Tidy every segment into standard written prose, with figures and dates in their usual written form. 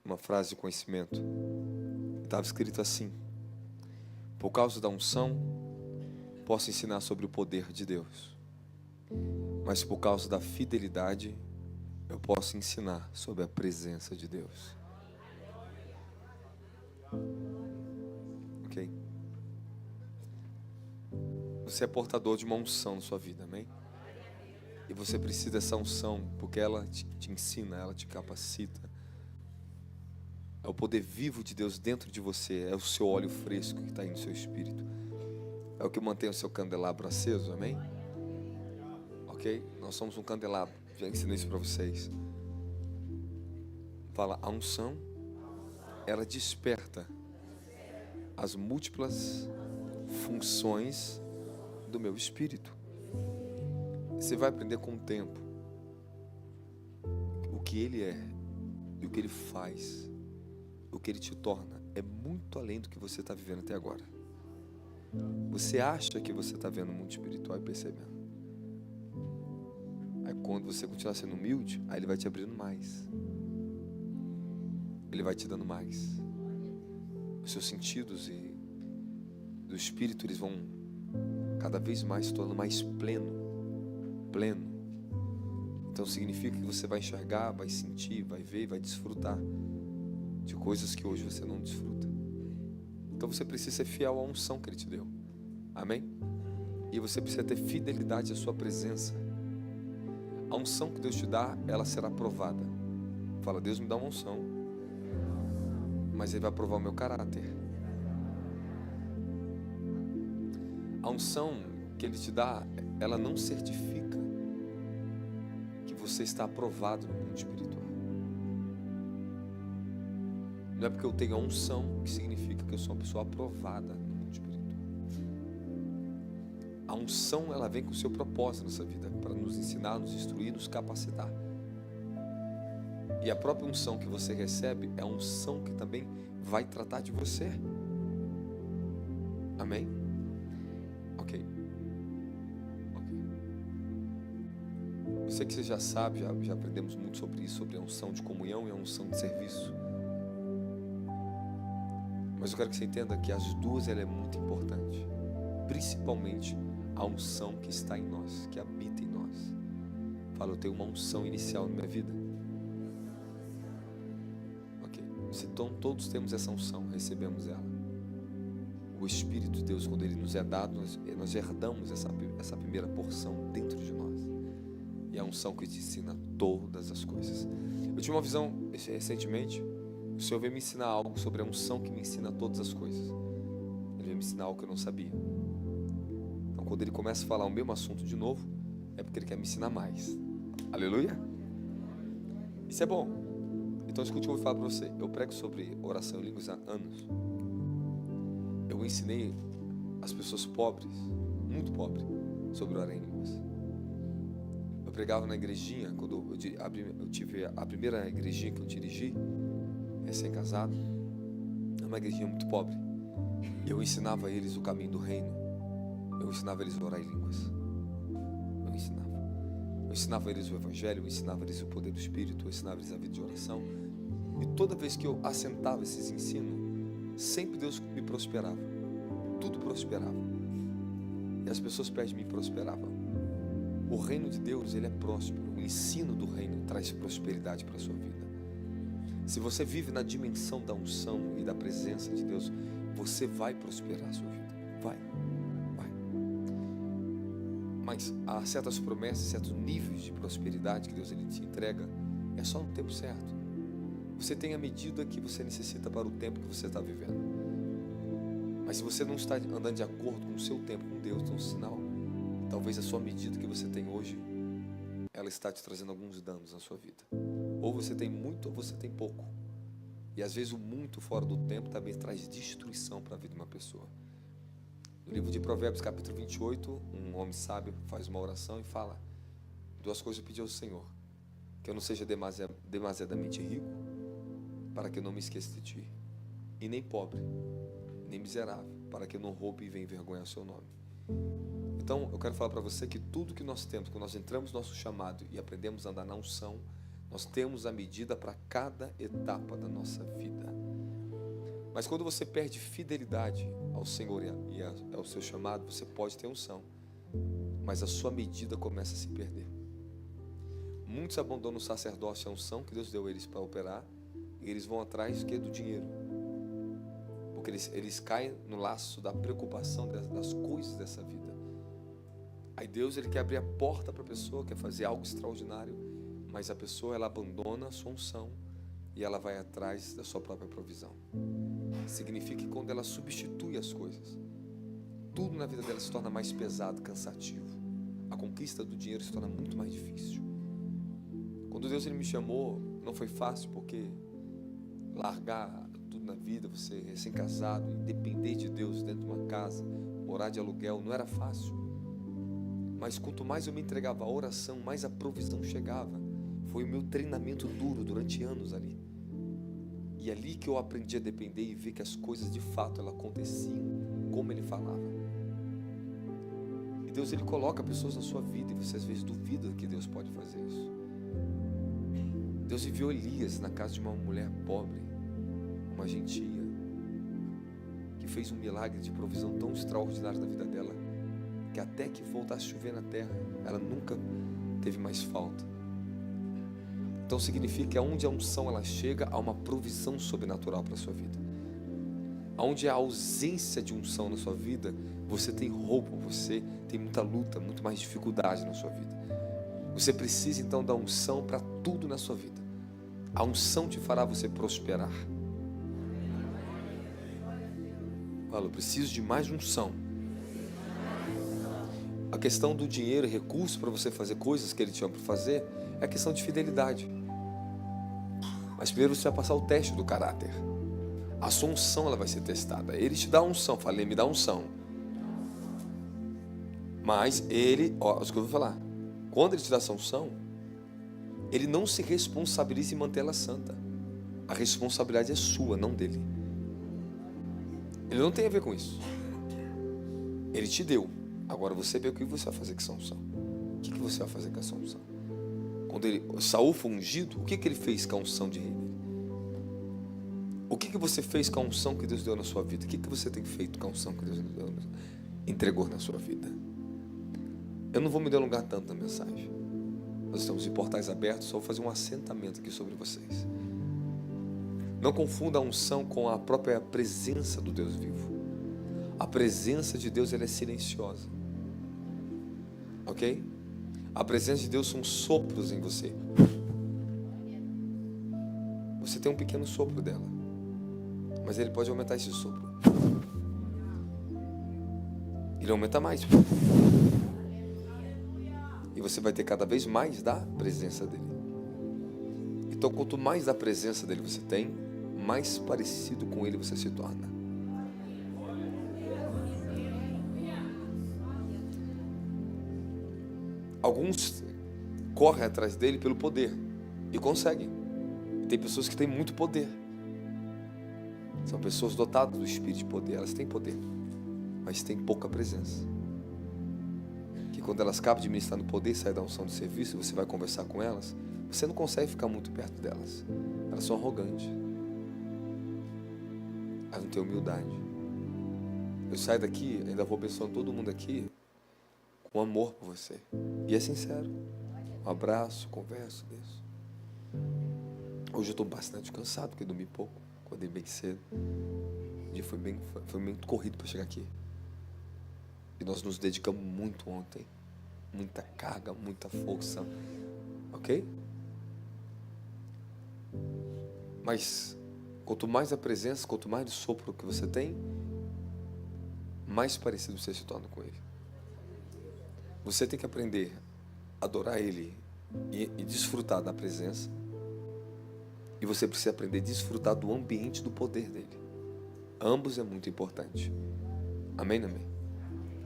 uma frase de conhecimento. Estava escrito assim: por causa da unção, posso ensinar sobre o poder de Deus, mas por causa da fidelidade, eu posso ensinar sobre a presença de Deus. Ok? Você é portador de uma unção na sua vida, amém? E você precisa dessa unção, porque ela te ensina, ela te capacita. É o poder vivo de Deus dentro de você, é o seu óleo fresco que está aí no seu espírito. É o que mantém o seu candelabro aceso, amém? Ok? Nós somos um candelabro, já ensinei isso para vocês. Fala, a unção, ela desperta as múltiplas funções do meu espírito. Você vai aprender com o tempo o que ele é e o que ele faz, o que ele te torna. É muito além do que você está vivendo até agora. Você acha que você está vendo o mundo espiritual e percebendo. Aí quando você continuar sendo humilde, aí ele vai te abrindo mais. Ele vai te dando mais. Os seus sentidos e do espírito, eles vão cada vez mais se tornando mais pleno. Então significa que você vai enxergar, vai sentir, vai ver, vai desfrutar de coisas que hoje você não desfruta. Então você precisa ser fiel à unção que ele te deu, amém? E você precisa ter fidelidade à sua presença. A unção que Deus te dá, ela será provada. Fala, Deus me dá uma unção, mas ele vai provar o meu caráter. A unção que ele te dá, ela não certifica que você está aprovado no mundo espiritual. Não é porque eu tenho a unção que significa que eu sou uma pessoa aprovada no mundo espiritual. A unção, ela vem com o seu propósito nessa vida, para nos ensinar, nos instruir, nos capacitar. E a própria unção que você recebe é a unção que também vai tratar de você. Amém? Ok. Eu sei que você já sabe, já aprendemos muito sobre isso, sobre a unção de comunhão e a unção de serviço. Mas eu quero que você entenda que as duas, ela é muito importante. Principalmente a unção que está em nós, que habita em nós. Fala, eu tenho uma unção inicial na minha vida. Ok. Então todos temos essa unção, recebemos ela. O Espírito de Deus, quando ele nos é dado, nós herdamos essa primeira porção dentro de nós. E a unção que te ensina todas as coisas. Eu tive uma visão recentemente. O Senhor veio me ensinar algo sobre a unção que me ensina todas as coisas. Ele veio me ensinar algo que eu não sabia. Então quando ele começa a falar o mesmo assunto de novo, é porque ele quer me ensinar mais. Aleluia? Isso é bom. Então escute o que eu vou falar para você. Eu prego sobre oração em línguas há anos. Eu ensinei as pessoas pobres, muito pobres, sobre orar em línguas. Eu pregava na igrejinha, quando eu tive a primeira igrejinha que eu dirigi, recém-casado, é uma igrejinha muito pobre. E eu ensinava eles o caminho do reino. Eu ensinava eles a orar em línguas. Eu ensinava eles o evangelho, eu ensinava eles o poder do Espírito, eu ensinava eles a vida de oração. E toda vez que eu assentava esses ensinos, sempre Deus me prosperava. Tudo prosperava. E as pessoas perto de mim prosperavam. O reino de Deus, ele é próspero. O ensino do reino traz prosperidade para a sua vida. Se você vive na dimensão da unção e da presença de Deus, você vai prosperar a sua vida. Vai. Mas há certas promessas, certos níveis de prosperidade que Deus ele te entrega, é só no tempo certo. Você tem a medida que você necessita para o tempo que você está vivendo. Mas se você não está andando de acordo com o seu tempo com Deus, tem um sinal. Talvez a sua medida que você tem hoje, ela está te trazendo alguns danos na sua vida. Ou você tem muito ou você tem pouco. E às vezes o muito fora do tempo também traz destruição para a vida de uma pessoa. No livro de Provérbios, capítulo 28, um homem sábio faz uma oração e fala: duas coisas eu pedi ao Senhor: que eu não seja demasiadamente rico, para que eu não me esqueça de ti, e nem pobre, nem miserável, para que eu não roube e venha envergonhar o seu nome. Então eu quero falar para você que tudo que nós temos, quando nós entramos no nosso chamado e aprendemos a andar na unção, Nós temos a medida para cada etapa da nossa vida. Mas quando você perde fidelidade ao Senhor e ao seu chamado, você pode ter unção, mas a sua medida começa a se perder. Muitos abandonam o sacerdócio e a unção que Deus deu a eles para operar, e eles vão atrás do dinheiro. Porque eles caem no laço da preocupação das coisas dessa vida. Aí Deus, Ele quer abrir a porta para a pessoa, quer fazer algo extraordinário, mas a pessoa, ela abandona a sua unção e ela vai atrás da sua própria provisão. Significa que quando ela substitui as coisas, tudo na vida dela se torna mais pesado, cansativo. A conquista do dinheiro se torna muito mais difícil. Quando Deus, Ele me chamou, não foi fácil, porque largar tudo na vida, você recém-casado, depender de Deus dentro de uma casa, morar de aluguel, não era fácil. Mas quanto mais eu me entregava à oração, mais a provisão chegava. Foi o meu treinamento duro durante anos ali. E ali que eu aprendi a depender e ver que as coisas de fato elas aconteciam como Ele falava. E Deus, Ele coloca pessoas na sua vida e você às vezes duvida que Deus pode fazer isso. Deus enviou Elias na casa de uma mulher pobre, uma gentia, que fez um milagre de provisão tão extraordinário na vida dela, que até que voltasse a chover na terra, ela nunca teve mais falta. Então significa que aonde a unção ela chega, há uma provisão sobrenatural para a sua vida. Aonde há ausência de unção na sua vida, você tem roubo, você tem muita luta, muito mais dificuldade na sua vida. Você precisa então da unção para tudo na sua vida. A unção te fará você prosperar. Fala, eu preciso de mais unção. A questão do dinheiro e recursos para você fazer coisas que Ele te chama para fazer é a questão de fidelidade. Mas primeiro você vai passar o teste do caráter. A sua unção ela vai ser testada. Ele te dá a unção. Falei, me dá unção. Mas Ele, ó, isso que eu vou falar. Quando Ele te dá essa unção, Ele não se responsabiliza em mantê-la santa. A responsabilidade é sua, não dele. Ele não tem a ver com isso. Ele te deu. Agora você vê o que você vai fazer com essa unção. O que você vai fazer com essa unção? Quando Saul foi ungido, o que ele fez com a unção de rei? O que você fez com a unção que Deus deu na sua vida? O que você tem feito com a unção que Deus entregou na sua vida? Eu não vou me delongar tanto na mensagem. Nós estamos em portais abertos, só vou fazer um assentamento aqui sobre vocês. Não confunda a unção com a própria presença do Deus vivo. A presença de Deus ela é silenciosa. Ok? A presença de Deus são sopros em você. Você tem um pequeno sopro dela, mas Ele pode aumentar esse sopro. Ele aumenta mais. E você vai ter cada vez mais da presença dEle. Então, quanto mais da presença dEle você tem, mais parecido com Ele você se torna. Alguns correm atrás dele pelo poder e conseguem. Tem pessoas que têm muito poder. São pessoas dotadas do espírito de poder. Elas têm poder, mas têm pouca presença. Que quando elas acabam de ministrar no poder, saem da unção de serviço, você vai conversar com elas, você não consegue ficar muito perto delas. Elas são arrogantes. Elas não têm humildade. Eu saio daqui, ainda vou abençoando todo mundo aqui, com amor por você. E é sincero. Um abraço, converso, deixo. Hoje eu estou bastante cansado, porque dormi pouco. Acordei bem cedo. O dia foi muito corrido para chegar aqui. E nós nos dedicamos muito ontem. Muita carga, muita força. Ok? Mas quanto mais a presença, quanto mais do sopro que você tem, mais parecido você se torna com Ele. Você tem que aprender a adorar Ele e desfrutar da presença. E você precisa aprender a desfrutar do ambiente do poder dEle. Ambos é muito importante. Amém, amém?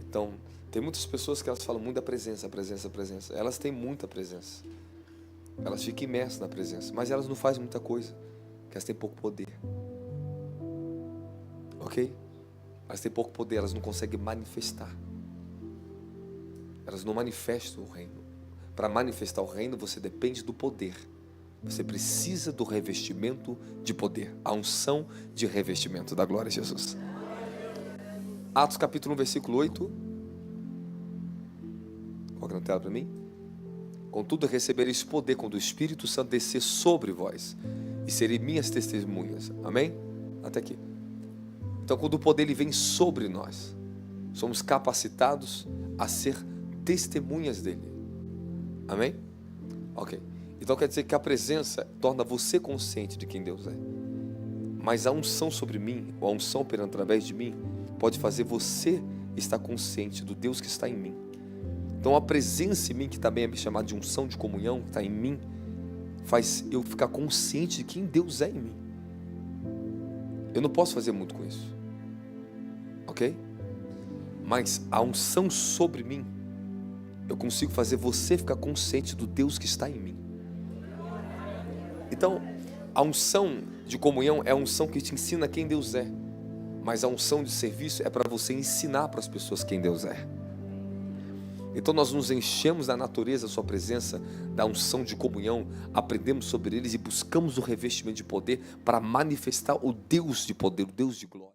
Então, tem muitas pessoas que elas falam muito da presença, a presença, a presença. Elas têm muita presença. Elas ficam imersas na presença. Mas elas não fazem muita coisa, porque elas têm pouco poder. Ok? Elas têm pouco poder, elas não conseguem manifestar. Elas não manifestam o reino. Para manifestar o reino, você depende do poder. Você precisa do revestimento de poder, a unção de revestimento da glória de Jesus. Atos capítulo 1, versículo 8. Coloca na tela para mim. Contudo, recebereis poder quando o Espírito Santo descer sobre vós, e serei minhas testemunhas. Amém? Até aqui. Então, quando o poder ele vem sobre nós, somos capacitados a ser testemunhas dele. Amém? Ok. Então quer dizer que a presença torna você consciente de quem Deus é. Mas a unção sobre mim, ou a unção operando através de mim, pode fazer você estar consciente do Deus que está em mim. Então a presença em mim, que também é chamada de unção de comunhão, que está em mim, faz eu ficar consciente de quem Deus é em mim. Eu não posso fazer muito com isso. Ok? Mas a unção sobre mim, eu consigo fazer você ficar consciente do Deus que está em mim. Então, a unção de comunhão é a unção que te ensina quem Deus é. Mas a unção de serviço é para você ensinar para as pessoas quem Deus é. Então nós nos enchemos da natureza da sua presença, da unção de comunhão, aprendemos sobre eles e buscamos o revestimento de poder para manifestar o Deus de poder, o Deus de glória.